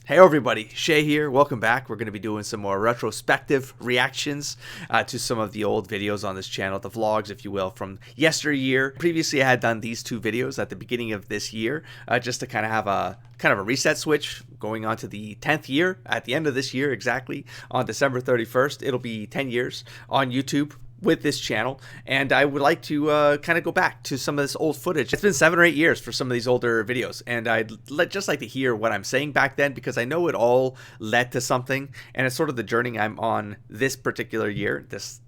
Hey everybody, Shay here. Welcome back. We're going to be doing some more retrospective reactions to some of the old videos on this channel, the vlogs, if you will, from yesteryear. Previously, I had done these two videos at the beginning of this year, just to kind of have a reset switch going on to the 10th year at the end of this year, exactly on December 31st. It'll be 10 years on YouTube with this channel, and I would like to kind of go back to some of this old footage. It's been 7 or 8 years for some of these older videos, and I'd just like to hear what I'm saying back then, because I know it all led to something, and it's sort of the journey I'm on this particular year. This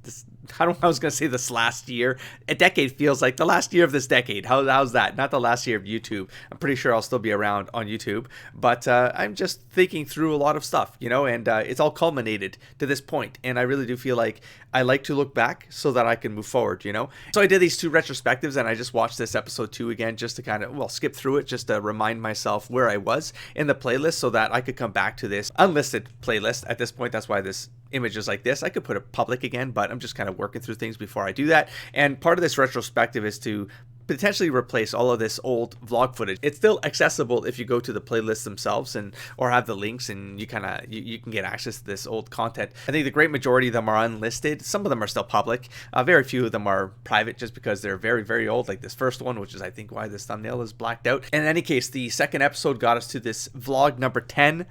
I don't know, I was going to say this last year. A decade feels like the last year of this decade. How's that? Not the last year of YouTube. I'm pretty sure I'll still be around on YouTube, but I'm just thinking through a lot of stuff, you know, and it's all culminated to this point, and I really do feel like I like to look back so that I can move forward, you know. So I did these two retrospectives, and I just watched this episode 2 again just to kind of, well, skip through it, just to remind myself where I was in the playlist so that I could come back to this unlisted playlist at this point. That's why this image is like this. I could put it public again, but I'm just kind of working through things before I do that. And part of this retrospective is to potentially replace all of this old vlog footage. It's still accessible if you go to the playlists themselves and or have the links, and you kind of you can get access to this old content. I think the great majority of them are unlisted. Some of them are still public. Very few of them are private, just because they're very, very old, like this first one, which is I think why this thumbnail is blacked out. In any case, the second episode got us to this vlog number 10.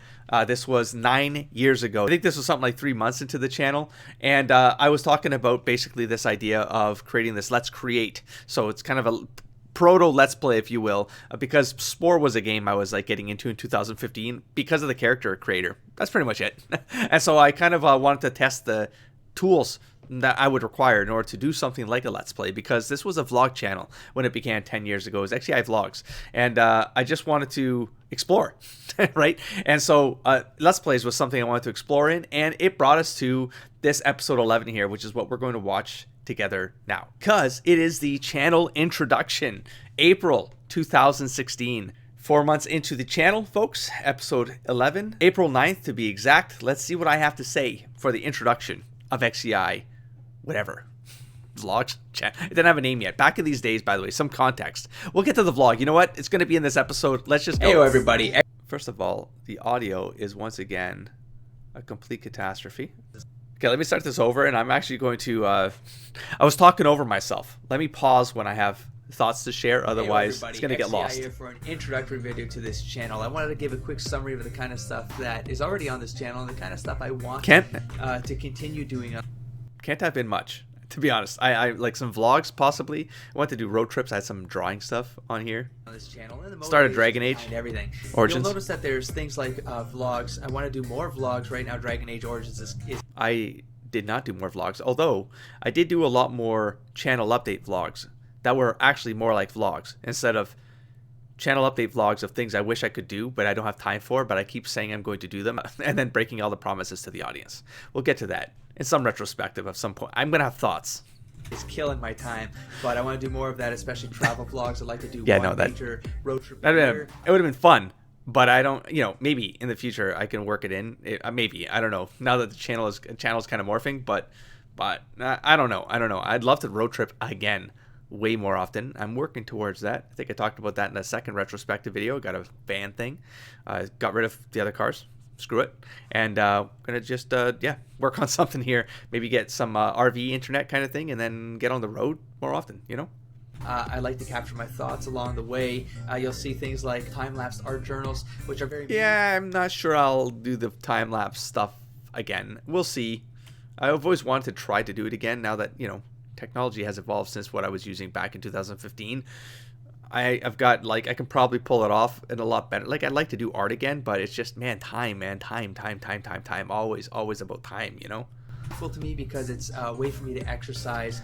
This was 9 years ago. I think this was something like 3 months into the channel, and I was talking about basically this idea of creating this Let's Create. So it's kind of a proto Let's Play, if you will, because Spore was a game I was like getting into in 2015 because of the character creator. That's pretty much it. And so I kind of wanted to test the tools that I would require in order to do something like a Let's Play, because this was a vlog channel when it began 10 years ago. It was actually iVlogs, and I just wanted to explore, right? And so Let's Plays was something I wanted to explore in, and it brought us to this episode 11 here, which is what we're going to watch together now, because it is the channel introduction, April 2016. 4 months into the channel, folks. Episode 11, April 9th to be exact. Let's see what I have to say for the introduction of XCI whatever vlogs. It didn't have a name yet. Back in these days, by the way, some context. We'll get to the vlog. You know what? It's going to be in this episode. Let's just go. Hey everybody. First of all, the audio is once again a complete catastrophe. Okay, let me start this over, and I'm actually going to I was talking over myself. Let me pause when I have thoughts to share, otherwise it's going to get lost. Here for an introductory video to this channel. I wanted to give a quick summary of the kind of stuff that is already on this channel and the kind of stuff I want to continue doing. Can't type in much, to be honest. I like some vlogs, possibly. I want to do road trips. I had some drawing stuff on here. On this channel. And the started Dragon Age. Everything. Origins. You'll notice that there's things like vlogs. I want to do more vlogs right now. Dragon Age Origins is I did not do more vlogs, although I did do a lot more channel update vlogs that were actually more like vlogs instead of channel update vlogs of things I wish I could do but I don't have time for, but I keep saying I'm going to do them and then breaking all the promises to the audience. We'll get to that in some retrospective at some point. I'm gonna have thoughts. It's killing my time, but I want to do more of that, especially travel vlogs. I'd like to do major road trip. It would have been fun, but I don't, you know, maybe in the future I can work it in. Maybe, I don't know. Now that the channel's kind of morphing, but I don't know. I'd love to road trip again way more often. I'm working towards that. I think I talked about that in the second retrospective video. Got a van thing. Got rid of the other cars. Screw it. And gonna just work on something here. Maybe get some RV internet kind of thing, and then get on the road more often, you know. I like to capture my thoughts along the way. You'll see things like time-lapse art journals, which are very... Yeah, I'm not sure I'll do the time-lapse stuff again. We'll see. I've always wanted to try to do it again now that, you know, technology has evolved since what I was using back in 2015. I've got, like, I can probably pull it off in a lot better. Like, I'd like to do art again, but it's just, man, time. Always about time, you know? Cool to me because it's a way for me to exercise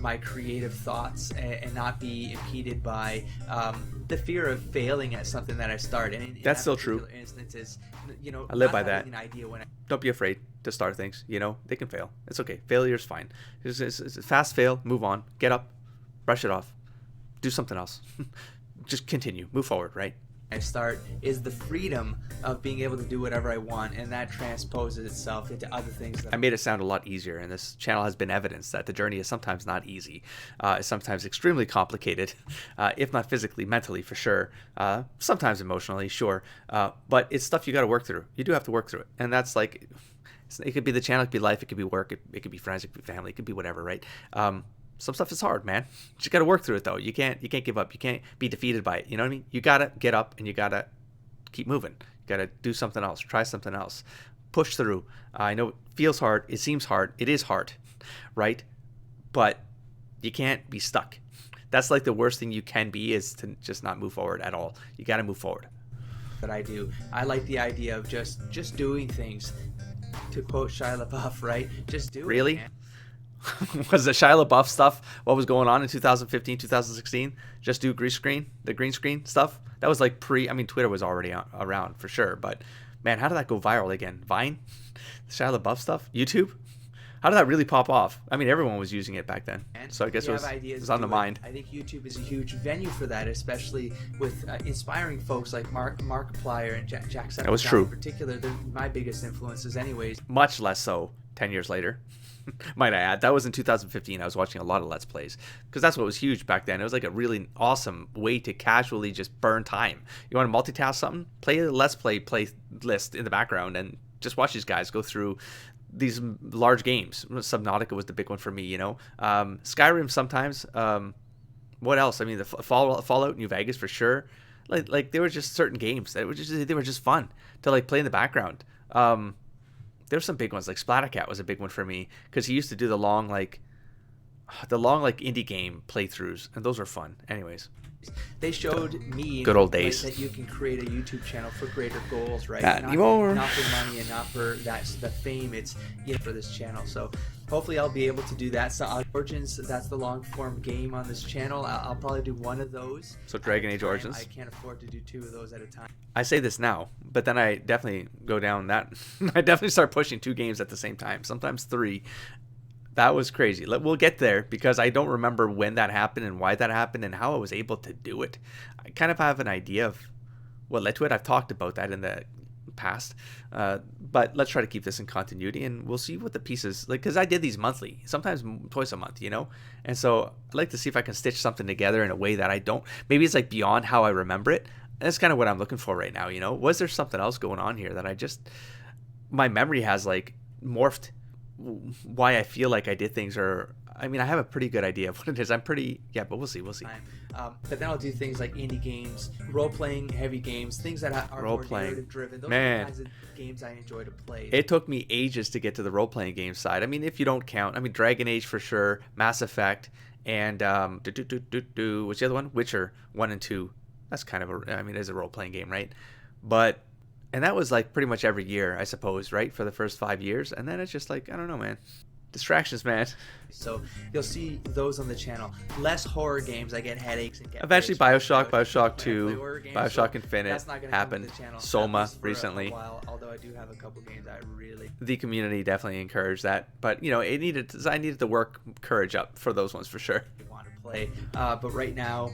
my creative thoughts and not be impeded by the fear of failing at something that I start. And in that's still true. Instances, you know, I live by that. An idea when Don't be afraid to start things. You know, they can fail. It's okay. Failure's fine. It's a fast fail. Move on. Get up. Brush it off. Do something else. Just continue. Move forward. Right. I start is the freedom of being able to do whatever I want, and that transposes itself into other things. I made it sound a lot easier, and this channel has been evidence that the journey is sometimes not easy. It's sometimes extremely complicated, if not physically, mentally for sure, sometimes emotionally, sure, but it's stuff you got to work through. You do have to work through it, and that's like, it could be the channel, it could be life, it could be work, it could be friends, it could be family, it could be whatever, right? Some stuff is hard, man. You just got to work through it, though. You can't give up. You can't be defeated by it. You know what I mean? You got to get up and you got to keep moving. You got to do something else. Try something else. Push through. I know it feels hard. It seems hard. It is hard, right? But you can't be stuck. That's like the worst thing you can be, is to just not move forward at all. You got to move forward. That I do. I like the idea of just doing things. To quote Shia LaBeouf, right? Just do it. Really? Man. Was the Shia LaBeouf stuff what was going on in 2015, 2016? Just do the green screen stuff? That was like I mean, Twitter was already around for sure, but man, how did that go viral again? Vine? The Shia LaBeouf stuff? YouTube? How did that really pop off? I mean, everyone was using it back then, so I guess it was on the mind. I think YouTube is a huge venue for that, especially with inspiring folks like Markiplier and Jack That was true. In particular. They're my biggest influences anyways. Much less so 10 years later. Might I add. That was in 2015. I was watching a lot of Let's Plays because that's what was huge back then. It was like a really awesome way to casually just burn time. You want to multitask something? Play a Let's Play playlist in the background and just watch these guys go through these large games. Subnautica was the big one for me, you know. Skyrim sometimes. What else? I mean, the Fallout New Vegas for sure. Like there were just certain games that they were just fun to like play in the background. There were some big ones, like Splattercat was a big one for me because he used to do the long like indie game playthroughs, and those were fun. Anyways, they showed me good old days that you can create a YouTube channel for greater goals, right? Not for money and not for the fame. It's for this channel. So hopefully I'll be able to do that. So Origins, that's the long form game on this channel. I'll probably do one of those. So Dragon Age Origins. I can't afford to do two of those at a time. I say this now, but then I definitely go down that. I definitely start pushing 2 games at the same time, sometimes 3. That was crazy. We'll get there because I don't remember when that happened and why that happened and how I was able to do it. I kind of have an idea of what led to it. I've talked about that in the past, but let's try to keep this in continuity and we'll see what the pieces like, because I did these monthly, sometimes twice a month, you know, and so I'd like to see if I can stitch something together in a way that I don't, maybe it's like beyond how I remember it. And that's kind of what I'm looking for right now, you know. Was there something else going on here that my memory has like morphed why I feel like I did things, or I mean I have a pretty good idea of what it is. But we'll see. But then I'll do things like indie games, role-playing heavy games, things that are role-playing, more narrative-driven. Those are the kinds of games I enjoy to play. It took me ages to get to the role-playing game side. I mean, if you don't count, I mean, Dragon Age for sure, Mass Effect, and what's the other one? Witcher 1 and 2. That's kind of it's a role-playing game, right? And that was like pretty much every year, I suppose, right? For the first 5 years. And then it's just like, I don't know, man. Distractions, man. So you'll see those on the channel. Less horror games. I get headaches. And eventually Bioshock 2, Bioshock Infinite happened. Soma recently. Although I do have a couple games I really... The community definitely encouraged that. But, you know, I needed to work courage up for those ones for sure. Want to play. But right now,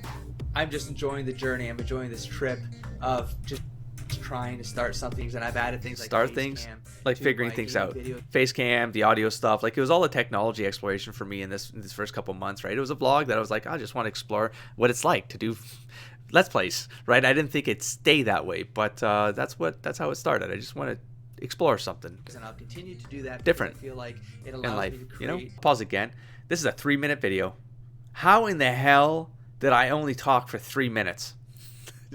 I'm just enjoying the journey. I'm enjoying this trip of just trying to start some things, and I've added things like figuring things out. Face cam, the audio stuff, like it was all a technology exploration for me in this first couple months, right? It was a vlog that I was like, I just want to explore what it's like to do Let's Plays, right? I didn't think it'd stay that way, but that's how it started. I just want to explore something, and I'll continue to do that. Different. I feel like it allows life, me to create. you know. Pause again. This is a 3-minute video. How in the hell did I only talk for 3 minutes?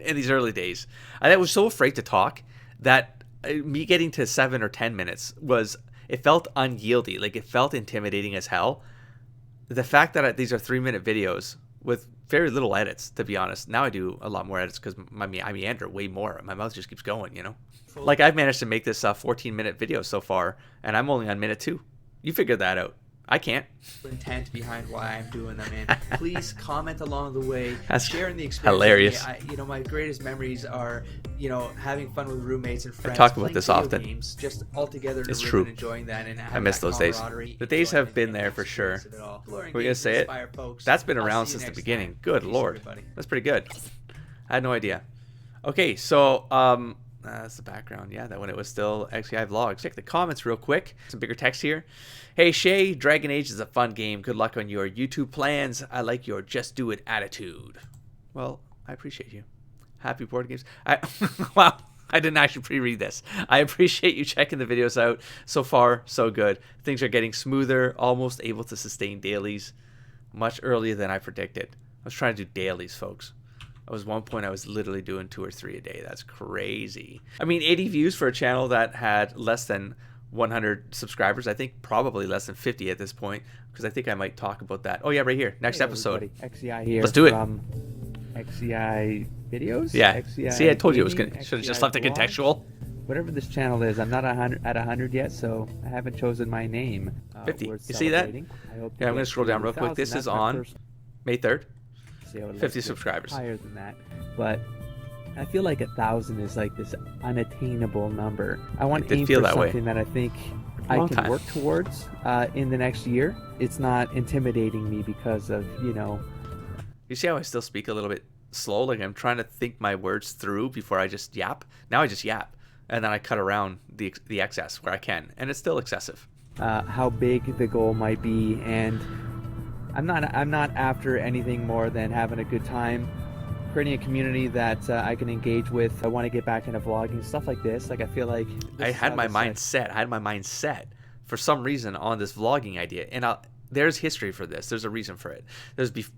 In these early days, I was so afraid to talk that me getting to 7 or 10 minutes it felt unyieldy. Like it felt intimidating as hell. The fact that these are 3-minute videos with very little edits, to be honest. Now I do a lot more edits because I meander way more. My mouth just keeps going, you know. Like I've managed to make this 14-minute video so far, and I'm only on minute 2. You figure that out. I can't. Intent behind why I'm doing them, and please comment along the way. That's sharing the experience. Hilarious. My greatest memories are, having fun with roommates and friends. I talk about this often. Games, just all together. It's true. And enjoying that, and I miss those days. The days have been there for sure. We're gonna say it. That's been around since the beginning. Good Lord, that's pretty good. I had no idea. Okay, so that's the background. Yeah, that when it was still XCI Vlogs. Check the comments real quick. Some bigger text here. Hey Shay, Dragon Age is a fun game. Good luck on your YouTube plans. I like your just do it attitude. Well, I appreciate you. Happy board games. Wow, I didn't actually pre-read this. I appreciate you checking the videos out. So far, so good. Things are getting smoother, almost able to sustain dailies much earlier than I predicted. I was trying to do dailies, folks. At one point I was literally doing 2 or 3 a day. That's crazy. I mean, 80 views for a channel that had less than 100 subscribers. I think probably less than 50 at this point, because I think I might talk about that. Oh yeah, right here. Next episode. XCI here. Let's do it. From XCI videos. Yeah. XCI See, I told you it was gaming, gonna. Should have just XCI left it vlogs. contextual. Whatever this channel is, I'm not at 100 yet, so I haven't chosen my name. 50. We're You see that? celebrating. I hope Yeah, I'm to gonna get scroll down to real quick. 1,000. This That's is my on first- May 3rd. See, I would like 50 to subscribers. higher than that, but I feel like 1,000 is like this unattainable number. I want It to did aim feel for that way. something that I think I Long can time. work towards in the next year. It's not intimidating me because of, you know. You see how I still speak a little bit slow? Like I'm trying to think my words through before I just yap. Now I just yap, and then I cut around the excess where I can, and it's still excessive. How big the goal might be, and I'm not after anything more than having a good time, creating a community that I can engage with. I want to get back into vlogging, stuff like this. Like I feel like I had my mind set. I had my mind set for some reason on this vlogging idea, and there's history for this. There's a reason for it.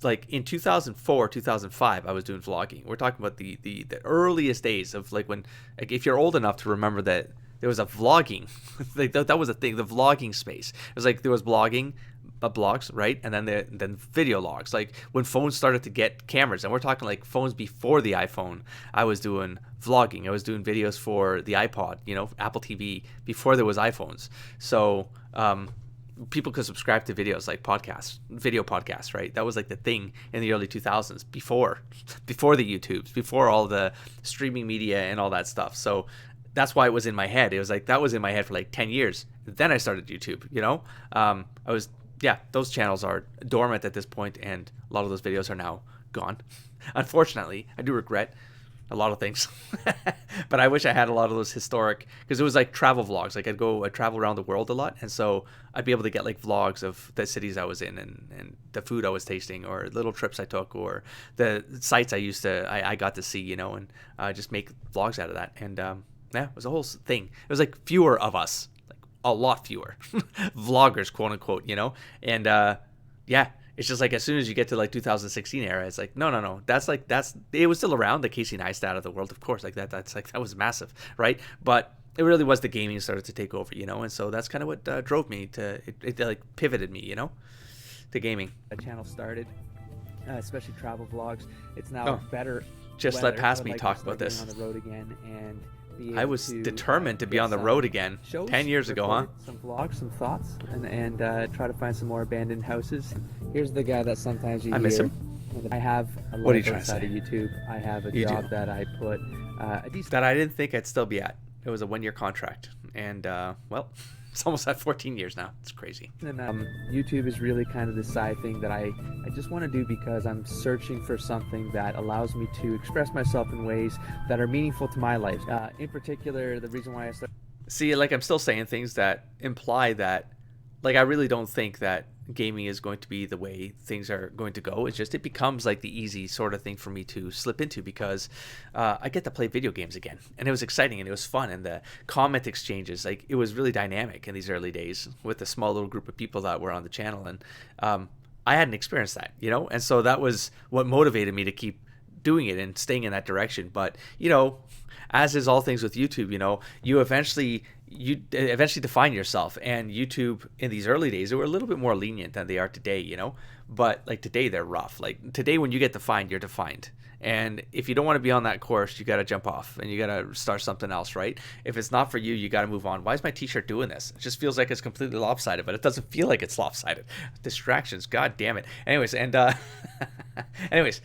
Like in 2004, 2005, I was doing vlogging. We're talking about the earliest days of like when, like if you're old enough to remember that there was a vlogging, like that was a thing, the vlogging space. It was like there was blogging, blogs, right? And then video logs. Like when phones started to get cameras, and we're talking like phones before the iPhone, I was doing vlogging. I was doing videos for the iPod, you know, Apple TV, before there was iPhones. So people could subscribe to videos like podcasts, video podcasts, right? That was like the thing in the early 2000s, before the YouTubes, before all the streaming media and all that stuff. So that's why it was in my head. It was like that was in my head for like 10 years. Then I started YouTube, you know. Those channels are dormant at this point, and a lot of those videos are now gone. Unfortunately, I do regret a lot of things, but I wish I had a lot of those historic, because it was like travel vlogs. Like I'd travel around the world a lot, and so I'd be able to get like vlogs of the cities I was in, and the food I was tasting, or little trips I took, or the sites I got to see, you know, and just make vlogs out of that. And it was a whole thing. It was like fewer of us, like a lot fewer vloggers, quote unquote, you know. And it's just like as soon as you get to like 2016 era, it's like no, that's it was still around, the Casey Neistat of the world, of course, like that was massive, right? But it really was the gaming started to take over, you know. And so that's kind of what drove me to it like pivoted me, you know, to gaming. A channel started, especially travel vlogs. It's now better. Just weather, let past so I'd me like to talk start about getting this. on the road again and be I able was to, determined to be get on the some road again shows, 10 years ago, huh? record some vlogs, some thoughts, and try to find some more abandoned houses. Here's the guy that sometimes you I hear. miss him. I have a What are you life trying to outside say? of YouTube. I have a You job do. that I put a decent. That I didn't think I'd still be at. It was a 1-year contract, and well, it's almost at 14 years now. It's crazy. And YouTube is really kind of the side thing that I just want to do because I'm searching for something that allows me to express myself in ways that are meaningful to my life. In particular, the reason why I started. See, like I'm still saying things that imply that, like I really don't think that gaming is going to be the way things are going to go. It's just it becomes like the easy sort of thing for me to slip into, because I get to play video games again, and it was exciting and it was fun, and the comment exchanges, like it was really dynamic in these early days with the small little group of people that were on the channel, and I hadn't experienced that, you know. And so that was what motivated me to keep doing it and staying in that direction. But you know, as is all things with YouTube, you know, you eventually define yourself. And YouTube in these early days, they were a little bit more lenient than they are today, you know. But like today, they're rough. Like today, when you get defined, you're defined. And if you don't want to be on that course, you got to jump off and you got to start something else, right? If it's not for you, you got to move on. Why is my t-shirt doing this? It just feels like it's completely lopsided, but it doesn't feel like it's lopsided. Distractions, god damn it. Anyways, and let's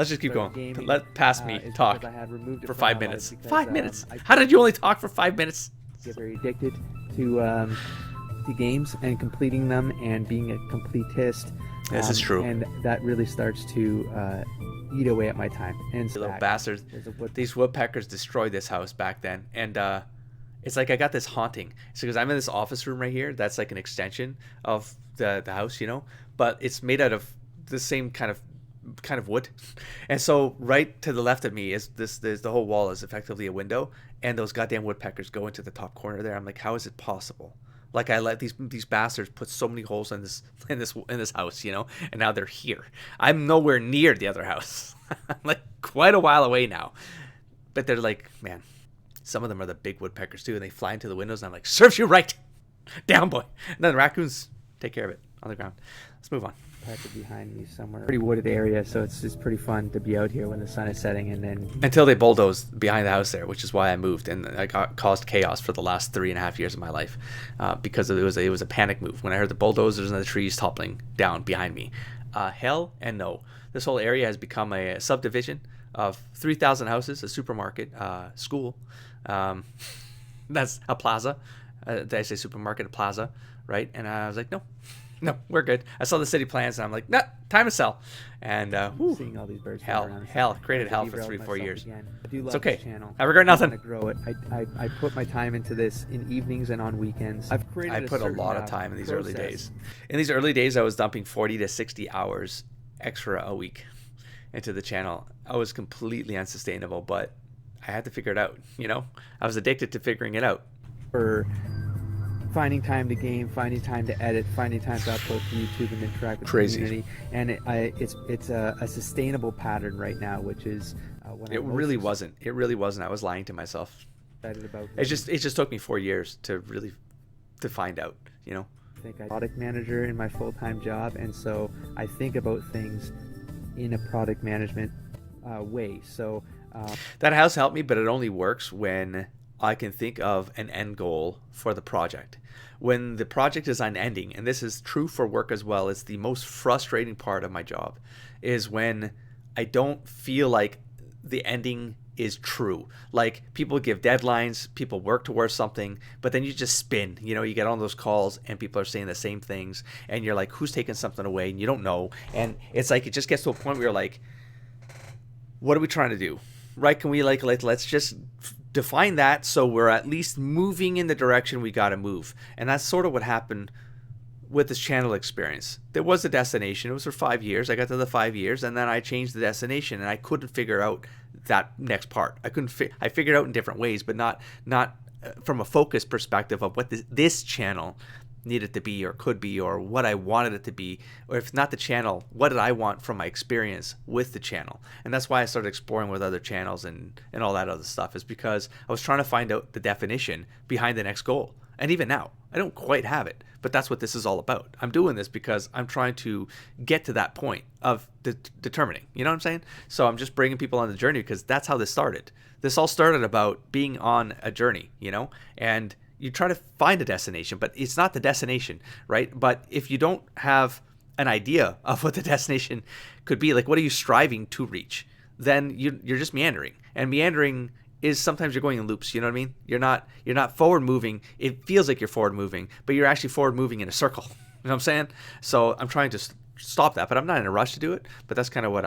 just keep going. Gaming, Let past me is talk because I had removed it for from 5 my life minutes. because, 5 minutes. I How did you only talk for 5 minutes? get very addicted to games and completing them and being a completist. This is true. And that really starts to eat away at my time. And The little bastards. These woodpeckers destroyed this house back then, and it's like I got this haunting. So because I'm in this office room right here, that's like an extension of the house, you know, but it's made out of the same kind of wood. And so right to the left of me is there's the whole wall is effectively a window, and those goddamn woodpeckers go into the top corner there. I'm like, how is it possible? Like I let these bastards put so many holes in this house, you know, and now they're here. I'm nowhere near the other house. I'm like quite a while away now. But they're like, man, some of them are the big woodpeckers too, and they fly into the windows, and I'm like, serves you right. Down, boy. And then the raccoons take care of it on the ground. Let's move on. Behind me somewhere. Pretty wooded area, so it's just pretty fun to be out here when the sun is setting, and then until they bulldozed behind the house there, which is why I moved, and I caused chaos for the last 3.5 years of my life, because it was a panic move when I heard the bulldozers and the trees toppling down behind me. Hell and no. This whole area has become a subdivision of 3,000 houses, a supermarket, school. That's a plaza. Did I say supermarket? A plaza, right? And I was like, no, we're good. I saw the city plans, and I'm like, nah, time to sell. And seeing all these birds. Hell, created hell for 3-4 years. I do love it's okay. This channel. I regret nothing. I grow it. I put my time into this in evenings and on weekends. I put a lot of time in these early days. In these early days, I was dumping 40 to 60 hours extra a week into the channel. I was completely unsustainable, but I had to figure it out. You know, I was addicted to figuring it out. For finding time to game, finding time to edit, finding time to upload to YouTube and interact with the community, and it's a sustainable pattern right now, which is it really wasn't. It really wasn't. I was lying to myself. Excited about it just took me 4 years to find out. You know, I think I'm a product manager in my full-time job, and so I think about things in a product management way. So that has helped me, but it only works when I can think of an end goal for the project. When the project is unending, and this is true for work as well, it's the most frustrating part of my job, is when I don't feel like the ending is true. Like people give deadlines, people work towards something, but then you just spin. You know, you get on those calls and people are saying the same things, and you're like, who's taking something away? And you don't know. And it's like, it just gets to a point where you're like, what are we trying to do? Right? Can we let's just define that so we're at least moving in the direction we got to move. And that's sort of what happened with this channel experience. There was a destination. It was for 5 years. I got to the 5 years, and then I changed the destination, and I couldn't figure out that next part. I figured out in different ways, but not from a focus perspective of what this channel needed to be or could be, or what I wanted it to be, or if not the channel, what did I want from my experience with the channel. And that's why I started exploring with other channels and all that other stuff, is because I was trying to find out the definition behind the next goal. And even now, I don't quite have it, but that's what this is all about. I'm doing this because I'm trying to get to that point of determining, you know what I'm saying? So I'm just bringing people on the journey because that's how this started. This all started about being on a journey, you know, and you try to find a destination, but it's not the destination, right? But if you don't have an idea of what the destination could be, like what are you striving to reach, then you're just meandering. And meandering is sometimes you're going in loops, you know what I mean? You're not forward moving. It feels like you're forward moving, but you're actually forward moving in a circle. You know what I'm saying? So I'm trying to stop that, but I'm not in a rush to do it. But that's kind of what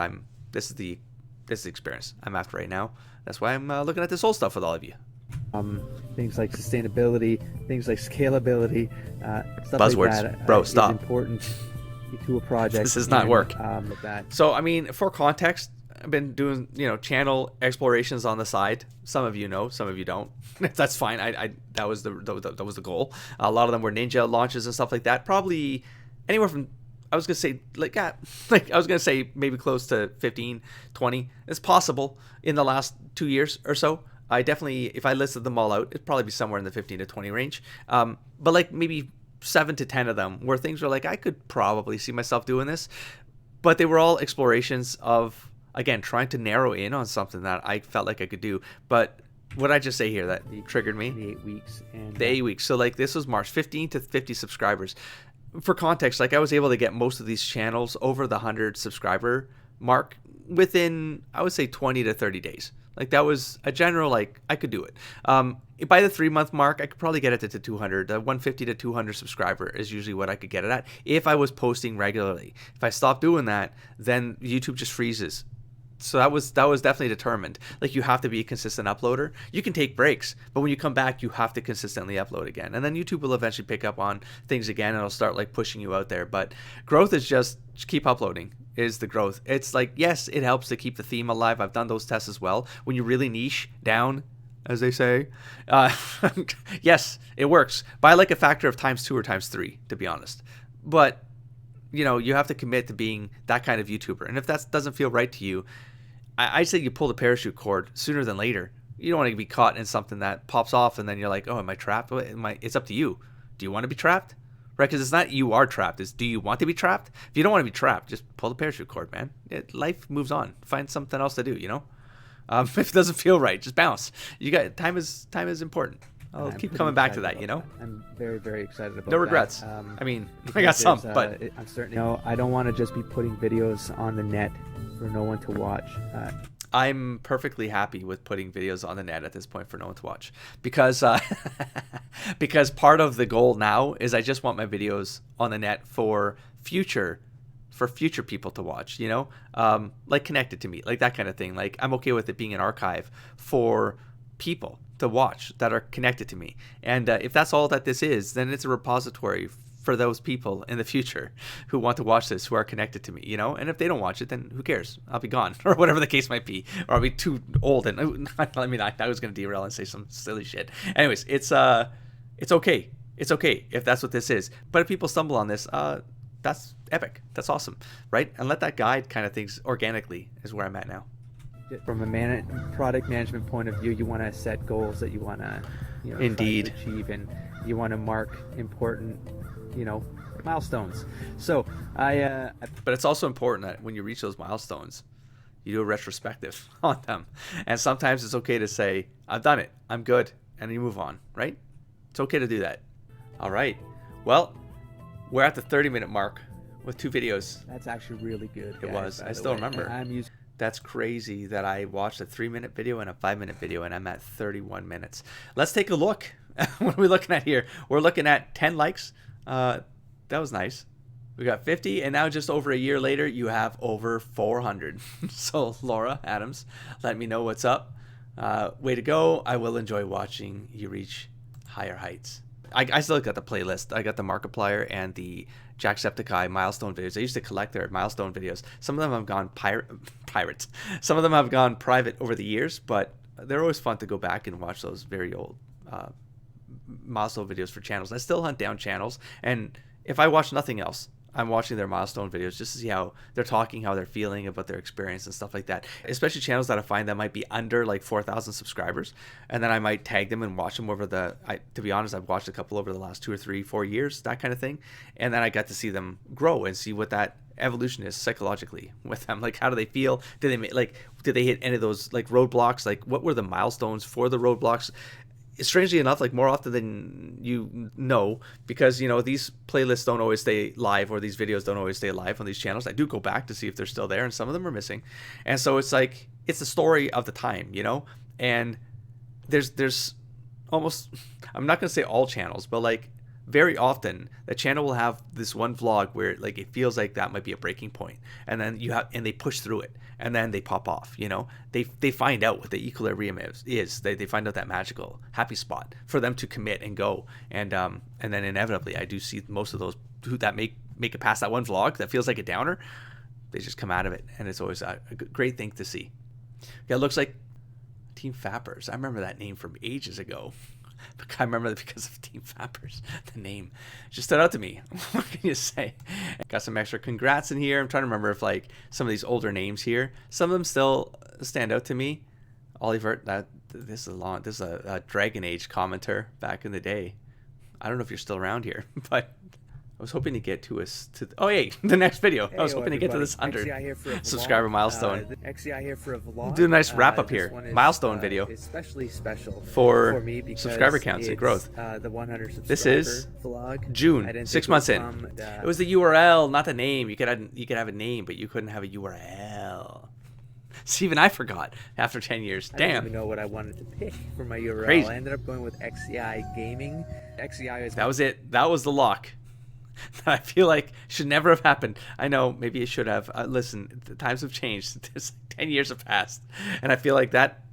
this is the experience I'm after right now. That's why I'm looking at this whole stuff with all of you. Things like sustainability, things like scalability, stuff buzzwords, like that, bro. Stop. Is important to a project. This is not work. That. So I mean, for context, I've been doing channel explorations on the side. Some of you know, some of you don't. That's fine. That was the goal. A lot of them were ninja launches and stuff like that. Probably anywhere from, I was gonna say maybe close to 15, 20. It's possible in the last 2 years or so. I definitely, if I listed them all out, it'd probably be somewhere in the 15 to 20 range. But like maybe 7 to 10 of them were things where like I could probably see myself doing this, but they were all explorations of, again, trying to narrow in on something that I felt like I could do. But what did I just say here that triggered me? The 8 weeks. The 8 weeks. So like this was March, 15 to 50 subscribers. For context, like I was able to get most of these channels over the 100 subscriber mark within, I would say, 20 to 30 days. Like that was a general, like I could do it. By the 3-month mark, I could probably get it to 200. 150 to 200 subscriber is usually what I could get it at if I was posting regularly. If I stopped doing that, then YouTube just freezes So that was definitely determined. Like, you have to be a consistent uploader. You can take breaks, but when you come back, you have to consistently upload again. And then YouTube will eventually pick up on things again, and it'll start like pushing you out there. But growth is just keep uploading is the growth. It's like, yes, it helps to keep the theme alive. I've done those tests as well. When you really niche down, as they say, yes, it works by like a factor of ×2 or ×3, to be honest. But you know, you have to commit to being that kind of YouTuber. And if that doesn't feel right to you, I say you pull the parachute cord sooner than later. You don't want to be caught in something that pops off and then you're like, oh, am I trapped? It's up to you. Do you want to be trapped? Right? Because it's not you are trapped. It's do you want to be trapped? If you don't want to be trapped, just pull the parachute cord, man. Life moves on. Find something else to do, you know? If it doesn't feel right, just bounce. You got time is important. I'll keep coming back to that, you know? I'm very, very excited about that. No regrets. I mean, I got some, but I'm certain. You know, I don't want to just be putting videos on the net for no one to watch. I'm perfectly happy with putting videos on the net at this point for no one to watch, because because part of the goal now is I just want my videos on the net for future people to watch, you know, like connected to me, like that kind of thing. Like, I'm okay with it being an archive for people to watch that are connected to me. And if that's all that this is, then it's a repository for those people in the future who want to watch this, who are connected to me, you know. And if they don't watch it, then who cares? I'll be gone, or whatever the case might be, or I'll be too old. And I mean, I was going to derail and say some silly shit. Anyways, it's okay. It's okay if that's what this is. But if people stumble on this, that's epic. That's awesome, right? And let that guide kind of things organically is where I'm at now. From a product management point of view, you want to set goals that you want to, you know, Indeed. try to achieve, and you want to mark important, you know, milestones. So but it's also important that when you reach those milestones, you do a retrospective on them. And sometimes it's okay to say, I've done it, I'm good, and you move on, right? It's okay to do that. All right. Well, we're at the 30-minute mark with 2 videos. That's actually really good, guys, It was. I still remember. That's crazy that I watched a 3-minute video and a 5-minute video, and I'm at 31 minutes. Let's take a look. What are we looking at here? We're looking at 10 likes. That was nice. We got 50, and now just over a year later, you have over 400. So Laura Adams, let me know what's up. Way to go. I will enjoy watching you reach higher heights. I still got the playlist. I got the Markiplier and the Jacksepticeye milestone videos. I used to collect their milestone videos. Some of them have gone pirates. Some of them have gone private over the years, but they're always fun to go back and watch those very old milestone videos for channels. I still hunt down channels, and if I watch nothing else, I'm watching their milestone videos just to see how they're talking, how they're feeling about their experience and stuff like that. Especially channels that I find that might be under like 4,000 subscribers, and then I might tag them and watch them over to be honest, I've watched a couple over the last 2 or 3, 4 years, that kind of thing. And then I got to see them grow and see what that evolution is psychologically with them. Like, how do they feel? Did they hit any of those like roadblocks? Like, what were the milestones for the roadblocks? Strangely enough, like more often than you know, because you know these playlists don't always stay live, or these videos don't always stay live on these channels. I do go back to see if they're still there, and some of them are missing. And so it's like, it's the story of the time, you know. And there's almost, I'm not gonna say all channels, but like very often the channel will have this one vlog where like it feels like that might be a breaking point, and then they push through it, and then they pop off, you know. They find out what the equilibrium is. They find out that magical happy spot for them to commit and go, and then inevitably I do see most of those that make it past that one vlog that feels like a downer. They just come out of it, and it's always a great thing to see. Yeah, it looks like Team Fappers. I remember that name from ages ago. I remember that because of Team Fappers. The name just stood out to me. What can you say? Got some extra congrats in here. I'm trying to remember if like some of these older names here, some of them still stand out to me. Oliver, this is a Dragon Age commenter back in the day. I don't know if you're still around here, but I was hoping to get to us to. Oh, hey, the next video. I was hoping to get to this 100 subscriber milestone. XCI here for a vlog. Do a nice wrap up here. Milestone video. Especially special for me because subscriber counts and growth. The 100 subscriber This is vlog. June, 6 months in. It was the URL, not the name. You could have a name, but you couldn't have a URL. See, even I forgot after 10 years. Damn. I didn't even know what I wanted to pick for my URL. Crazy. I ended up going with XCI Gaming. XCI is. That was it. That was the lock. that I feel like should never have happened. I know maybe it should have. Listen, the times have changed. There's 10 years have passed, and I feel like that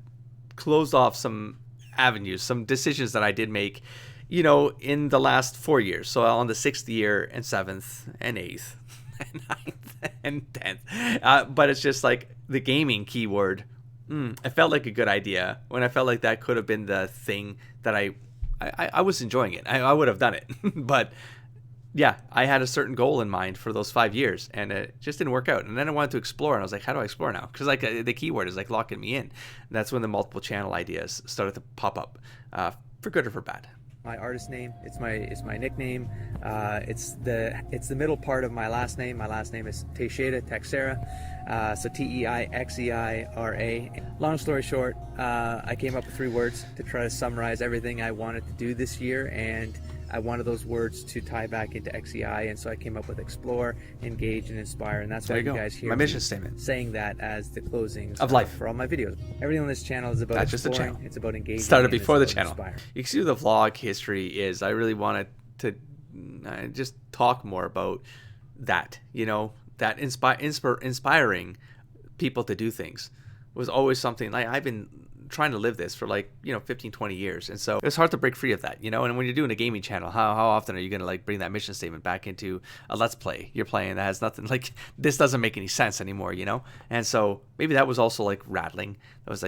closed off some avenues, some decisions that I did make, in the last 4 years. So on the 6th year and 7th and 8th and 9th and 10th. But it's just like the gaming keyword. It felt like a good idea when I felt like that could have been the thing that I was enjoying it. I would have done it. But yeah, I had a certain goal in mind for those 5 years, and it just didn't work out. And then I wanted to explore, and I was like, how do I explore now? Because like the keyword is like locking me in. And that's when the multiple channel ideas started to pop up, for good or for bad. My artist name, it's my nickname. It's the middle part of my last name. My last name is Teixeira, so Teixeira. Long story short, I came up with 3 words to try to summarize everything I wanted to do this year, and I wanted those words to tie back into XEI, and so I came up with explore, engage, and inspire, and that's why you guys hear my mission statement, saying that as the closings of life for all my videos. Everything on this channel is about just the channel. It's about engaging. Started before the channel. Inspire. You can see who the vlog history is. I really wanted to just talk more about that. That inspiring people to do things was always something. Like I've been trying to live this for 15-20 years, and so it's hard to break free of that, and when you're doing a gaming channel, how often are you gonna bring that mission statement back into a let's play you're playing that has nothing, this doesn't make any sense anymore, and so maybe that was also rattling. That was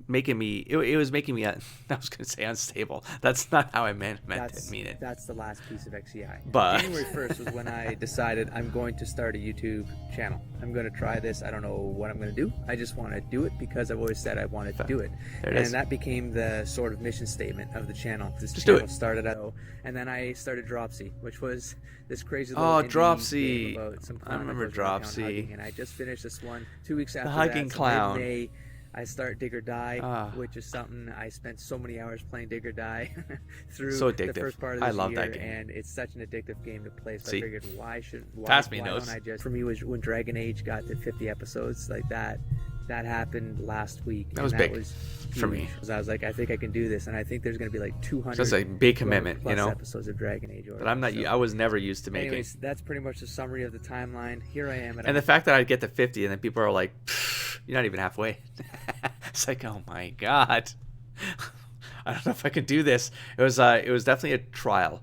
making me, it was making me I was gonna say unstable. That's not how I mean it. That's the last piece of XEI. But January 1st was when I decided I'm going to start a YouTube channel. I'm going to try this. I don't know what I'm going to do. I just want to do it because I've always said I wanted to do it. And that became the sort of mission statement of the channel. This just channel do it. Started out, and then I started Dropsy, which was this crazy little Dropsy. About some I remember Dropsy. and I just finished this one 2 weeks after the hugging that. clown. May, I start Dig or Die, which is something I spent so many hours playing Dig or Die through the first part of this love year, that game. And it's such an addictive game to play. So I figured, why Pass me don't notes. I just? For me, was when Dragon Age got to 50 episodes like that. That happened last week. That was big for me. Because I was like, I think I can do this, and I think there's going to be 200. That's a big commitment, plus episodes of Dragon Age. But I'm not. So, I was never used to making. Anyways, that's pretty much the summary of the timeline. Here I am. And the fact that I get to 50, and then people are like, "You're not even halfway." It's like, oh my god, I don't know if I can do this. It was definitely a trial,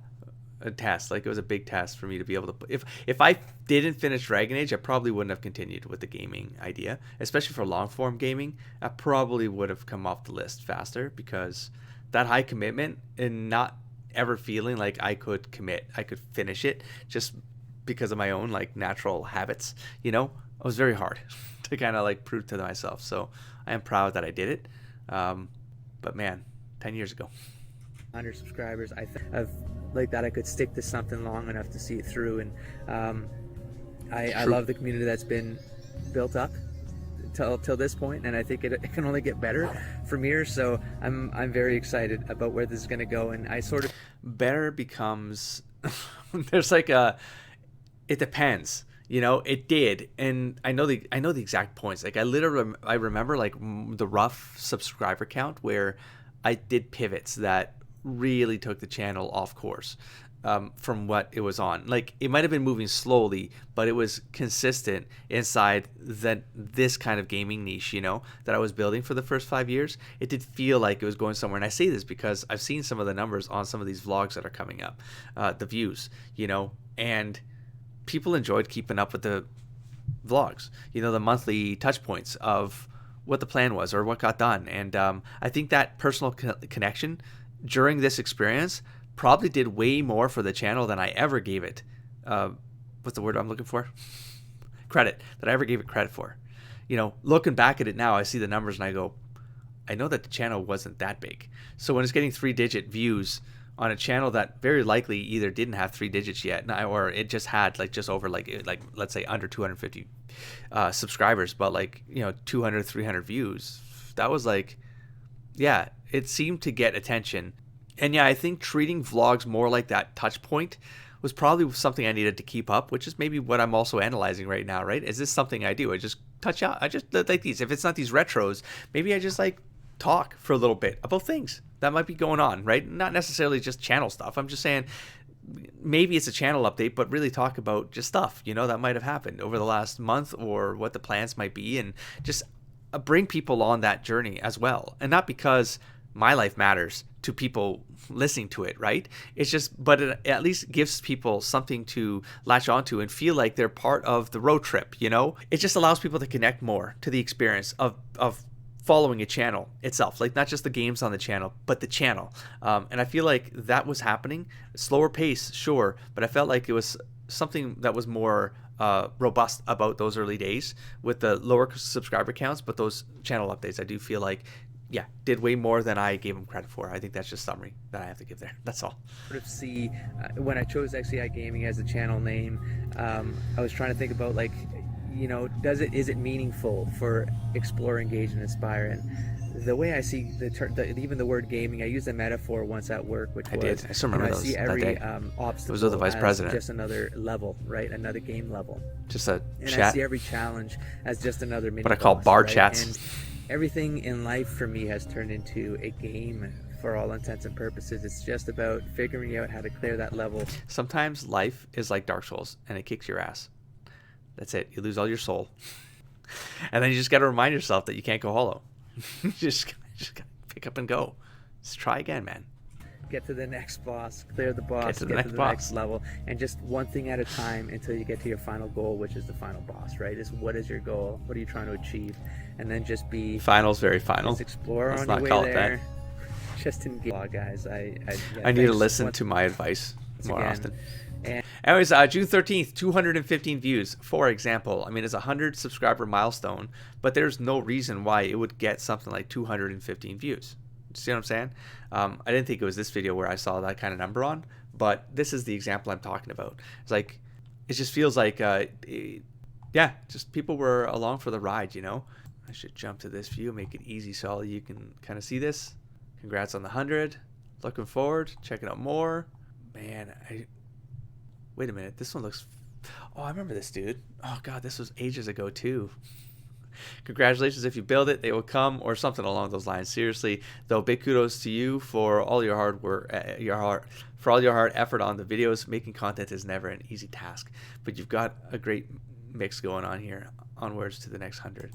a test. It was a big test for me to be able to. If I didn't finish Dragon Age, I probably wouldn't have continued with the gaming idea, especially for long form gaming. I probably would have come off the list faster because that high commitment and not ever feeling like I could commit, I could finish it just because of my own natural habits. It was very hard to kind of prove to myself. So I am proud that I did it. But man, 10 years ago. 100 subscribers. I like that I could stick to something long enough to see it through, and I love the community that's been built up till this point, and I think it can only get better from here. So I'm very excited about where this is going to go, and I sort of better becomes there's it depends. It did, and I know the exact points. I remember the rough subscriber count where I did pivots that really took the channel off course from what it was on. It might have been moving slowly, but it was consistent inside this kind of gaming niche, that I was building for the first 5 years. It did feel like it was going somewhere, and I say this because I've seen some of the numbers on some of these vlogs that are coming up, the views, and people enjoyed keeping up with the vlogs, the monthly touch points of what the plan was or what got done. And I think that personal connection during this experience probably did way more for the channel than I ever gave it. What's the word I'm looking for? Credit. That I ever gave it credit for. Looking back at it now, I see the numbers and I go, I know that the channel wasn't that big. So when it's getting 3-digit views on a channel that very likely either didn't have 3 digits yet, or it just had just over let's say under 250 subscribers, but 200, 300 views, that was it seemed to get attention. And I think treating vlogs more like that touch point was probably something I needed to keep up, which is maybe what I'm also analyzing right now, right? Is this something I do? I just touch out, I just like these. If it's not these retros, maybe I just talk for a little bit about things that might be going on, right? Not necessarily just channel stuff. I'm just saying maybe it's a channel update, but really talk about just stuff, you know, that might have happened over the last month, or what the plans might be, and just bring people on that journey as well. And not because my life matters to people listening to it, right? It's just, but it at least gives people something to latch onto and feel like they're part of the road trip, you know? It just allows people to connect more to the experience of following a channel itself, like not just the games on the channel, but the channel. And I feel like that was happening. Slower pace, sure, but I felt like it was something that was more robust about those early days with the lower subscriber counts, but those channel updates, I do feel like, yeah, did way more than I gave them credit for. I think that's just summary that I have to give there. That's all. Sort of see, when I chose XCI Gaming as the channel name, I was trying to think about, like, you know, is it meaningful for explore, engage, and inspire? And the way I see even the word gaming, I used a metaphor once at work, which I still remember those. I see every obstacle was with the vice president. Just another level, right? Another game level. Just a and chat. I see every challenge as just another mini what I call boss, bar right? chats. And everything in life for me has turned into a game for all intents and purposes. It's just about figuring out how to clear that level. Sometimes life is like Dark Souls and it kicks your ass. That's it. You lose all your soul. And then you just got to remind yourself that you can't go hollow. just got to pick up and go. Just try again, man. Get to the next boss, clear the boss, get to the next level, and just one thing at a time until you get to your final goal, which is the final boss, right? What is your goal? What are you trying to achieve? And then just be... Final's very final. Just explore Let's on not your way call there. it that. Just engage. Guys, I need to listen to my advice more often. And anyways, June 13th, 215 views, for example. I mean, it's a 100 subscriber milestone, but there's no reason why it would get something like 215 views. See what I'm saying? I didn't think it was this video where I saw that kind of number on, but this is the example I'm talking about. It's like, it just feels like, yeah, just people were along for the ride, you know? I should jump to this view, make it easy so all you can kind of see this. Congrats on the 100. Looking forward, checking out more. Man, wait a minute, this one looks... Oh, I remember this dude. Oh God, this was ages ago too. Congratulations if you build it, they will come, or something along those lines. Seriously, though, big kudos to you for all your hard work, for all your hard effort on the videos. Making content is never an easy task, but you've got a great mix going on here. Onwards to the next 100.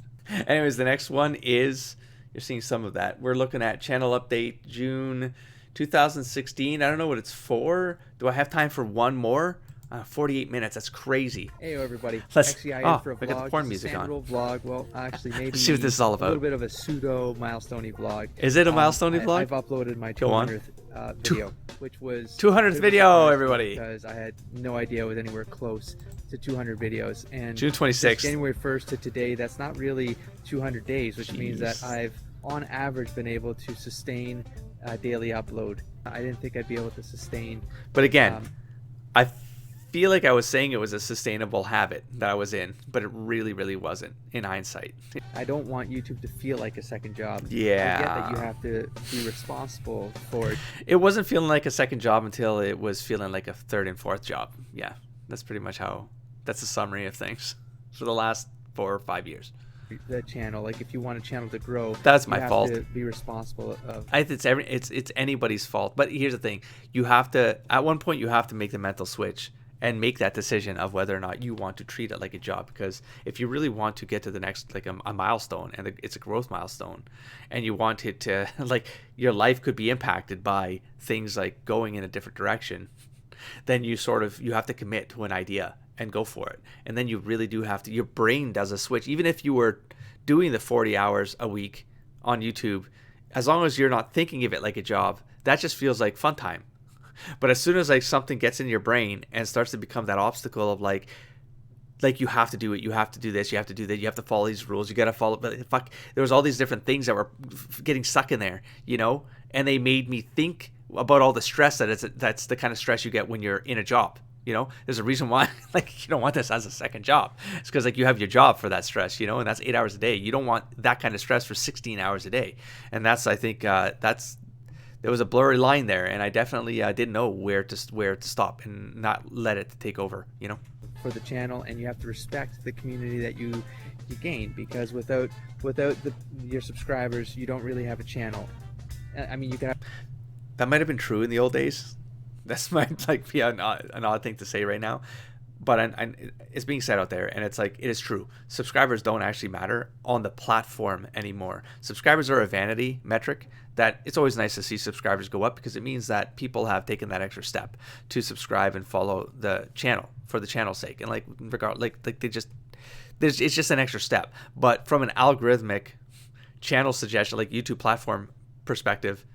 Anyways, the next one is, you're seeing some of that. We're looking at channel update June 2016. I don't know what it's for. Do I have time for one more? 48 minutes. That's crazy. Hey everybody. Let's. XCI Oh, for a I got the vlog. porn music on. Vlog. Well, actually, maybe Let's see what this is all about. A little bit of a pseudo milestone vlog. Is it a milestone vlog? I've uploaded my Go on. 200th video, which was 200th video, everybody. Because I had no idea it was anywhere close to 200 videos. And June 26th. January 1st to today, that's not really 200 days, which means that I've, on average, been able to sustain a daily upload. I didn't think I'd be able to sustain. But again, I feel like I was saying it was a sustainable habit that I was in, but it really, really wasn't in hindsight. I don't want YouTube to feel like a second job. Yeah. I get that you have to be responsible for it. It wasn't feeling like a second job until it was feeling like a third and fourth job. Yeah, that's pretty much that's a summary of things for the last 4 or 5 years. The channel, like if you want a channel to grow, that's my fault. You have to be responsible of. It's anybody's fault. But here's the thing: you have to, at one point, you have to make the mental switch and make that decision of whether or not you want to treat it like a job. Because if you really want to get to the next, like a milestone, and it's a growth milestone, and you want it to, like, your life could be impacted by things like going in a different direction, then you have to commit to an idea and go for it. And then you really do have to, your brain does a switch. Even if you were doing the 40 hours a week on YouTube, as long as you're not thinking of it like a job, that just feels like fun time. But as soon as like something gets in your brain and starts to become that obstacle of like you have to do it, you have to do this, you have to do that, you have to follow these rules, you got to follow, but fuck, there was all these different things that were getting stuck in there, you know, and they made me think about all the stress that's the kind of stress you get when you're in a job. You know, there's a reason why, like, you don't want this as a second job. It's because, like, you have your job for that stress, you know, and that's 8 hours a day. You don't want that kind of stress for 16 hours a day. And that's, I think, there was a blurry line there, and I definitely didn't know where to stop and not let it take over, you know. For the channel, and you have to respect the community that you gain, because without your subscribers, you don't really have a channel. I mean, you can. That might have been true in the old days, That's might like be an odd thing to say right now, but it's being said out there, and it's like, it is true. Subscribers don't actually matter on the platform anymore. Subscribers are a vanity metric. That it's always nice to see subscribers go up, because it means that people have taken that extra step to subscribe and follow the channel for the channel's sake, and like they just, it's just an extra step. But from an algorithmic channel suggestion, like YouTube platform perspective,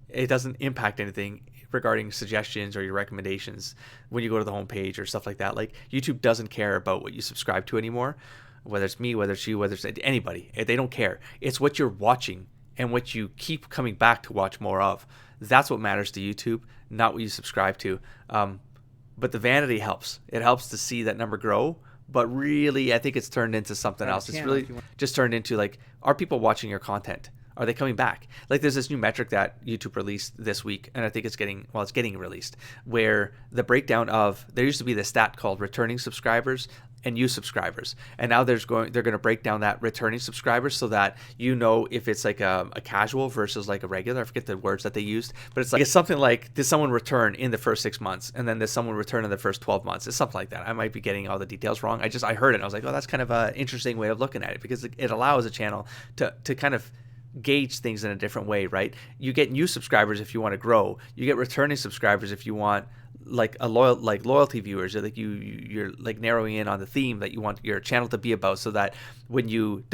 it doesn't impact anything regarding suggestions or your recommendations when you go to the homepage or stuff like that. Like, YouTube doesn't care about what you subscribe to anymore, whether it's me, whether it's you, whether it's anybody. They don't care. It's what you're watching and what you keep coming back to watch more of. That's what matters to YouTube, not what you subscribe to. But the vanity helps. It helps to see that number grow. But really, I think it's turned into something else. It's really just turned into like, are people watching your content? Are they coming back? Like, there's this new metric that YouTube released this week, and I think it's getting released, where the breakdown of, there used to be this stat called returning subscribers and new subscribers, and now they're going to break down that returning subscribers so that you know if it's like a casual versus like a regular. I forget the words that they used, but it's something like, did someone return in the first 6 months, and then did someone return in the first 12 months? It's something like that. I might be getting all the details wrong. I heard it and I was like, oh, that's kind of an interesting way of looking at it, because it allows a channel to kind of gauge things in a different way, right? You get new subscribers if you want to grow. You get returning subscribers if you want like loyalty viewers. Like you're like narrowing in on the theme that you want your channel to be about, so that when you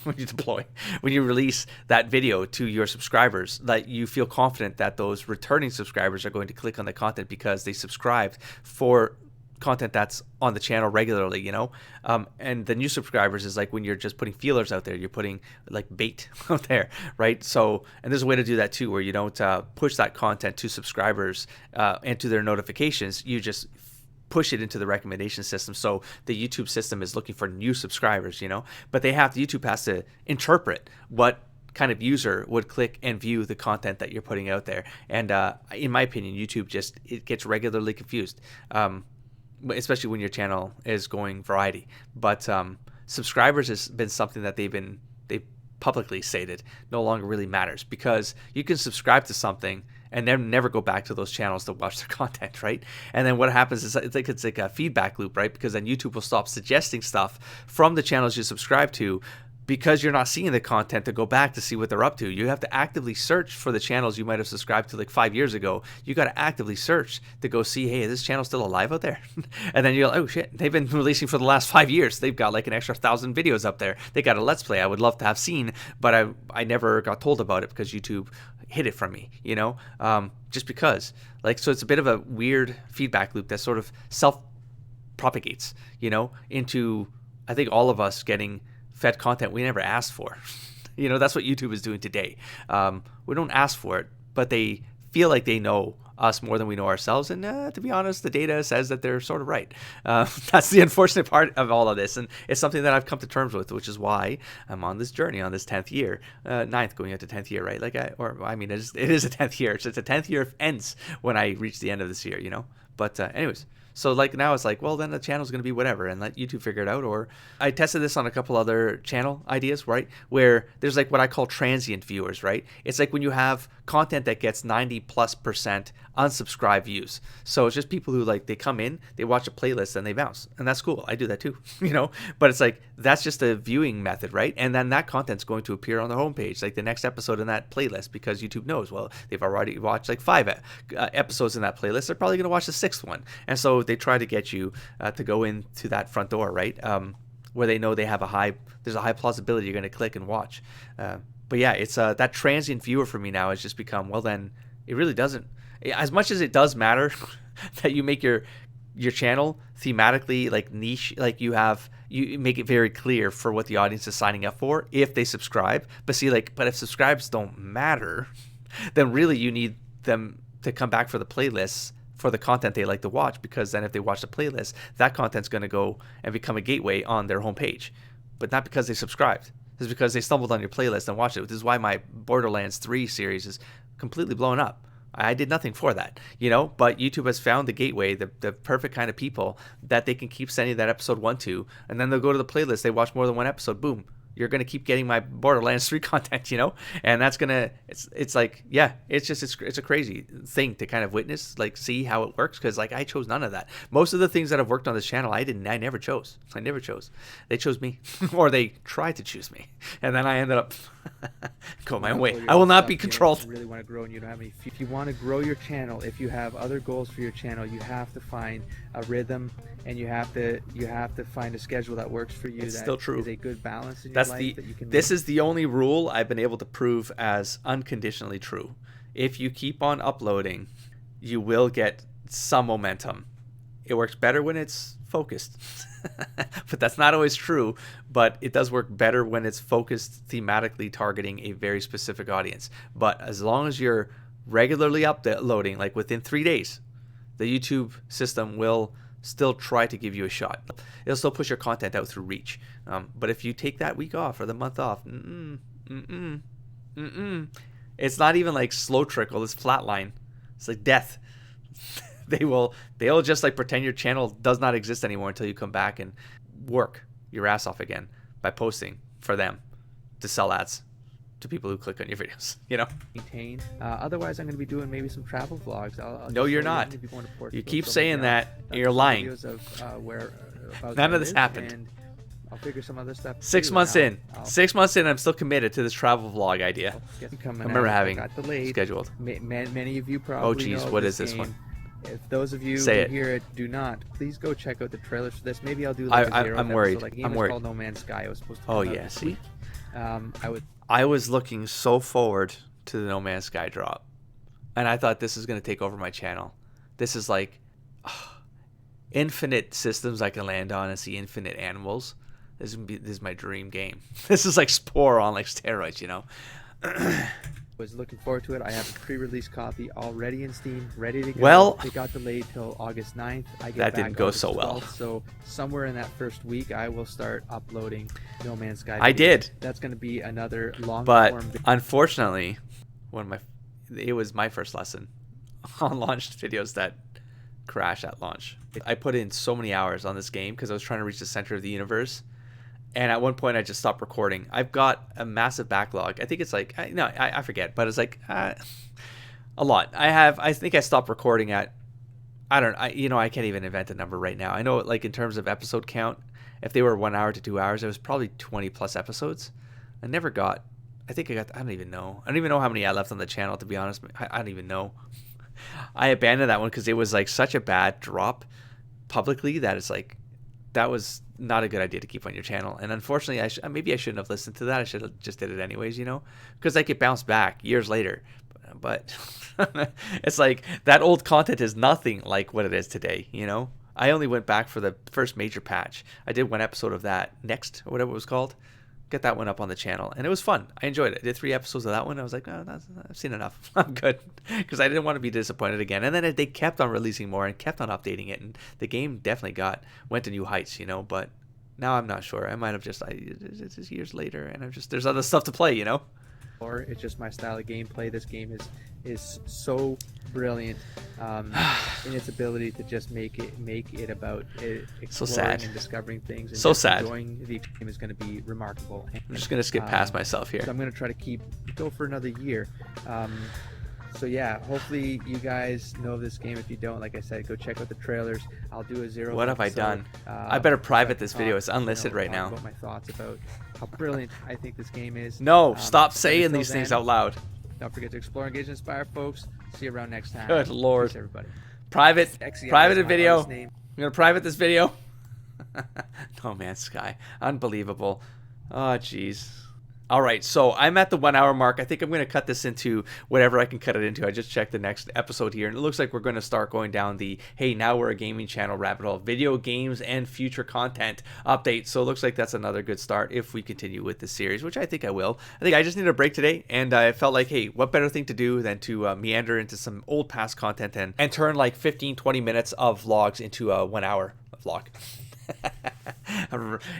when you release that video to your subscribers, that you feel confident that those returning subscribers are going to click on the content because they subscribed for content that's on the channel regularly, you know. And the new subscribers is like when you're just putting feelers out there, you're putting like bait out there, right? So, and there's a way to do that too, where you don't push that content to subscribers and to their notifications. You just push it into the recommendation system. So the YouTube system is looking for new subscribers, you know, but YouTube has to interpret what kind of user would click and view the content that you're putting out there. And in my opinion, YouTube it gets regularly confused. Especially when your channel is going variety. But subscribers has been something that they publicly stated no longer really matters, because you can subscribe to something and then never go back to those channels to watch their content, right? And then what happens is it's like a feedback loop, right? Because then YouTube will stop suggesting stuff from the channels you subscribe to, because you're not seeing the content to go back to see what they're up to. You have to actively search for the channels you might have subscribed to like 5 years ago. You got to actively search to go see, hey, is this channel still alive out there? And then you're like, oh shit, they've been releasing for the last 5 years. They've got like an extra 1,000 videos up there. They got a Let's Play I would love to have seen, but I never got told about it because YouTube hid it from me, you know? Just because. Like, so it's a bit of a weird feedback loop that sort of self-propagates, you know, into, I think, all of us getting fed content we never asked for. You know, that's what YouTube is doing today. We don't ask for it, but they feel like they know us more than we know ourselves. And to be honest, the data says that they're sort of right. That's the unfortunate part of all of this. And it's something that I've come to terms with, which is why I'm on this journey, on this 10th year, 9th going into 10th year, right? Like, it is a 10th year. So it's a 10th year ends when I reach the end of this year, you know? But anyways, so like now it's like, well, then the channel's going to be whatever and let YouTube figure it out. Or I tested this on a couple other channel ideas, right? Where there's like what I call transient viewers, right? It's like when you have content that gets 90+% unsubscribe views. So it's just people who like, they come in, they watch a playlist and they bounce. And that's cool. I do that too, you know, but it's like, that's just a viewing method, right? And then that content's going to appear on the homepage, like the next episode in that playlist, because YouTube knows, well, they've already watched like 5 episodes in that playlist. They're probably going to watch the 6th one. And so they try to get you to go into that front door, right? Where they know there's a high plausibility you're going to click and watch. But yeah, it's that transient viewer for me now has just become, well, then it really doesn't, as much as it does matter that you make your channel thematically like niche, like you make it very clear for what the audience is signing up for if they subscribe. But if subscribes don't matter, then really you need them to come back for the playlists for the content they like to watch, because then if they watch the playlist, that content's going to go and become a gateway on their homepage. But not because they subscribed. It's because they stumbled on your playlist and watched it. This is why my Borderlands 3 series is completely blown up. I did nothing for that, you know, but YouTube has found the gateway, the perfect kind of people that they can keep sending that episode 1 to, and then they'll go to the playlist, they watch more than one episode, boom, you're going to keep getting my Borderlands 3 content, you know? And that's going to, it's like, yeah, it's a crazy thing to kind of witness, like see how it works. Cause like I chose none of that. Most of the things that have worked on this channel, I never chose. They chose me or they tried to choose me. And then I ended up going my own way. I will not be controlled. You really want to grow and you don't have any. If you want to grow your channel, if you have other goals for your channel, you have to find a rhythm and you have to find a schedule that works for you. It's that still true. Is a good balance in your That's life that you can this is the only rule I've been able to prove as unconditionally true. If you keep on uploading, you will get some momentum. It works better when it's focused. But that's not always true, but it does work better when it's focused, thematically targeting a very specific audience. But as long as you're regularly uploading, like within 3 days, the YouTube system will still try to give you a shot. It'll still push your content out through reach. But if you take that week off or the month off, it's not even like slow trickle, it's flatline. It's like death. They'll just like pretend your channel does not exist anymore until you come back and work your ass off again by posting for them to sell ads to people who click on your videos, you know? maintain. Otherwise, I'm going to be doing maybe some travel vlogs. I'll No, just you're show not. if you want to You Portugal, keep so saying maybe that. I'll You're do some lying. videos of, about None where of it this is, happened. and I'll figure some other stuff. 6 too, months and in. I'll 6 months in, I'm still committed to this travel vlog idea. get coming I remember out. having got delayed. scheduled. Many of you probably geez, know what this is this game. one? If those of you Say who it. hear it do not, please go check out the trailers for this. Maybe I'll do like a I'm 0th worried. episode. Like, the game I'm is worried. called No Man's Sky. It was supposed to Oh come out yeah, this see. week. I was looking so forward to the No Man's Sky drop, and I thought this is going to take over my channel. This is like infinite systems I can land on and see infinite animals. This is my dream game. This is like Spore on like steroids, you know. Was looking forward to it. I have a pre-release copy already in Steam, ready to go. Well, it got delayed till August 9th. I get that back didn't go August so well. 12th, so somewhere in that first week, I will start uploading No Man's Sky. I videos. did. That's going to be another long But form. unfortunately, it was my first lesson on launched videos that crash at launch. I put in so many hours on this game because I was trying to reach the center of the universe. And at one point, I just stopped recording. I've got a massive backlog. I think it's like, I forget, but it's like a lot. I think I stopped recording at, I can't even invent a number right now. I know, like, in terms of episode count, if they were 1 hour to 2 hours, it was probably 20 plus episodes. I don't even know. I don't even know how many I left on the channel, to be honest. I don't even know. I abandoned that one because it was like such a bad drop publicly that it's like, that was not a good idea to keep on your channel. And unfortunately, maybe I shouldn't have listened to that. I should have just did it anyways, you know, because I could bounce back years later. But it's like that old content is nothing like what it is today, you know. I only went back for the first major patch. I did one episode of that, Next, or whatever it was called. Get that one up on the channel, and it was fun. I enjoyed it. I did 3 episodes of that one. I was like, I've seen enough. I'm good, because I didn't want to be disappointed again. And then they kept on releasing more and kept on updating it, and the game definitely went to new heights, you know. But now I'm not sure. I might have it's just years later, and there's other stuff to play, you know. Or it's just my style of gameplay. This game is so brilliant in its ability to just make it about exploring and discovering things. And so just sad. Enjoying the game is going to be remarkable. I'm just gonna skip past myself here. So I'm going to try to go for another year. So yeah, hopefully you guys know this game. If you don't, like I said, go check out the trailers. I'll do a 0th. What have I done? I better private this video. It's unlisted right now. About my thoughts about how brilliant I think this game is. No, stop saying until these things then, out loud. Don't forget to explore, engage, and inspire, folks. See you around next time. Good Lord. Peace, everybody. Private a video. artist I'm name. gonna private this video. No Man's Sky, unbelievable. Oh jeez. All right, so I'm at the 1 hour mark. I think I'm going to cut this into whatever I can cut it into. I just checked the next episode here, and it looks like we're going to start going down the, hey, now we're a gaming channel rabbit hole, video games and future content update. So it looks like that's another good start if we continue with this series, which I think I will. I think I just need a break today, and I felt like, hey, what better thing to do than to meander into some old past content and turn like 15, 20 minutes of vlogs into a 1 hour vlog.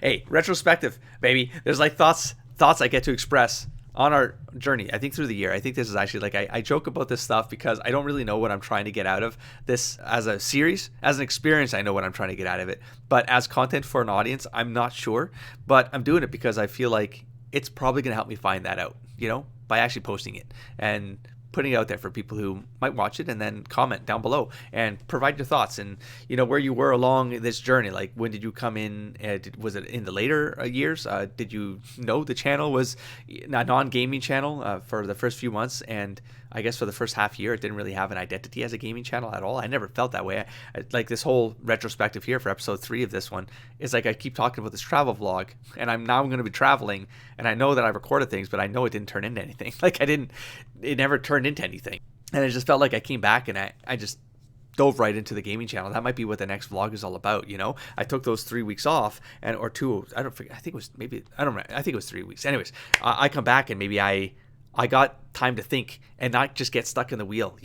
Hey, retrospective, baby. There's like thoughts I get to express on our journey, I think through the year, I think this is actually like, I joke about this stuff because I don't really know what I'm trying to get out of this as a series. As an experience, I know what I'm trying to get out of it, but as content for an audience, I'm not sure. But I'm doing it because I feel like it's probably going to help me find that out, by actually posting it and putting it out there for people who might watch it, and then comment down below and provide your thoughts and where you were along this journey. Like, when did you come in? Was it in the later years? Did you know the channel was a non-gaming channel for the first few months? And I guess for the first half year, it didn't really have an identity as a gaming channel at all. I never felt that way. Like, this whole retrospective here for episode 3 of this one is like, I keep talking about this travel vlog, and I'm now going to be traveling, and I know that I recorded things, but I know it didn't turn into anything. Like, it never turned into anything. And it just felt like I came back and I just dove right into the gaming channel. That might be what the next vlog is all about. I took those 3 weeks off, or 2. I think it was 3 weeks. Anyways, I come back and maybe I got time to think and not just get stuck in the wheel,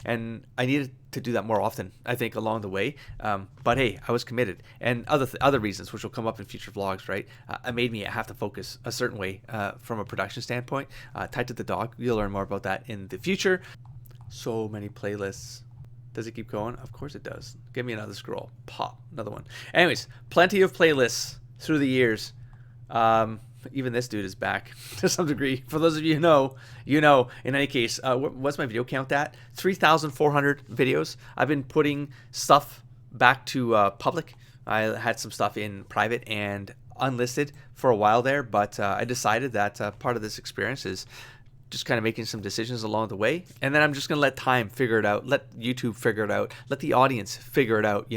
and I needed to do that more often, I think, along the way. But hey, I was committed, and other reasons, which will come up in future vlogs, right? It made me have to focus a certain way from a production standpoint. Tied to the dog. You'll learn more about that in the future. So many playlists. Does it keep going? Of course it does. Give me another scroll. Pop, another one. Anyways, plenty of playlists through the years. Even this dude is back to some degree. For those of you who know, In any case, what's my video count at? 3,400 videos. I've been putting stuff back to public. I had some stuff in private and unlisted for a while there, but I decided that part of this experience is just kind of making some decisions along the way, and then I'm just going to let time figure it out, let YouTube figure it out, let the audience figure it out,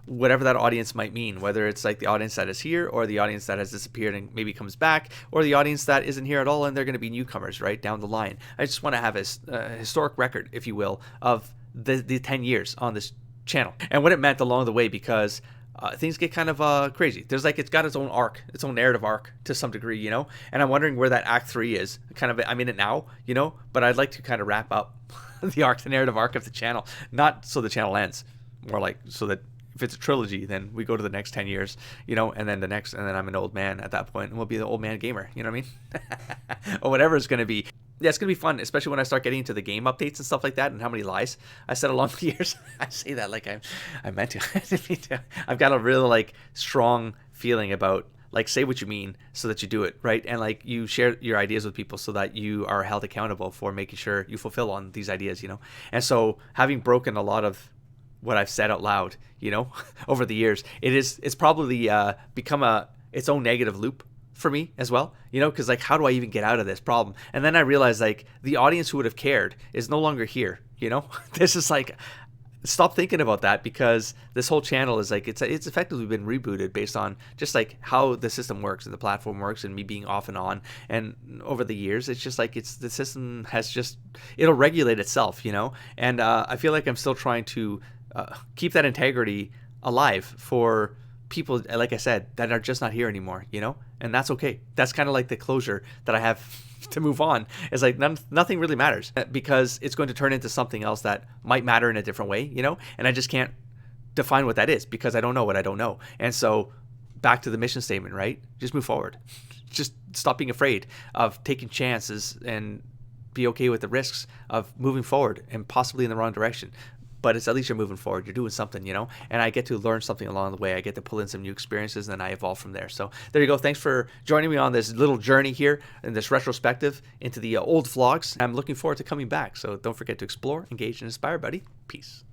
whatever that audience might mean, whether it's like the audience that is here or the audience that has disappeared and maybe comes back, or the audience that isn't here at all and they're going to be newcomers right down the line. I just want to have a historic record, if you will, of the 10 years on this channel and what it meant along the way, because things get kind of crazy. There's it's got its own arc, its own narrative arc to some degree, and I'm wondering where that act 3 is. Kind of, I'm in it now, but I'd like to kind of wrap up the narrative arc of the channel, not so the channel ends, more like so that if it's a trilogy, then we go to the next 10 years, and then the next, and then I'm an old man at that point, and we'll be the old man gamer, you know what I mean? Or whatever it's going to be. Yeah, it's going to be fun, especially when I start getting into the game updates and stuff like that, and how many lies I said along the years. I say that like I meant to. I didn't mean to. I've got a real strong feeling about say what you mean so that you do it, right? And you share your ideas with people so that you are held accountable for making sure you fulfill on these ideas, And so having broken a lot of what I've said out loud, over the years, it's probably become its own negative loop for me as well, because how do I even get out of this problem? And then I realized the audience who would have cared is no longer here, This is stop thinking about that, because this whole channel is it's effectively been rebooted based on just how the system works and the platform works and me being off and on. And over the years, it's just the system has it'll regulate itself, And I feel like I'm still trying to keep that integrity alive for people, like I said, that are just not here anymore, and that's okay. That's kind of the closure that I have to move on. Is nothing really matters, because it's going to turn into something else that might matter in a different way, and I just can't define what that is because I don't know what I don't know. And so back to the mission statement, right? Just move forward. Just stop being afraid of taking chances and be okay with the risks of moving forward and possibly in the wrong direction. But it's at least you're moving forward. You're doing something, and I get to learn something along the way. I get to pull in some new experiences, and then I evolve from there. So there you go. Thanks for joining me on this little journey here in this retrospective into the old vlogs. I'm looking forward to coming back. So don't forget to explore, engage, and inspire, buddy. Peace.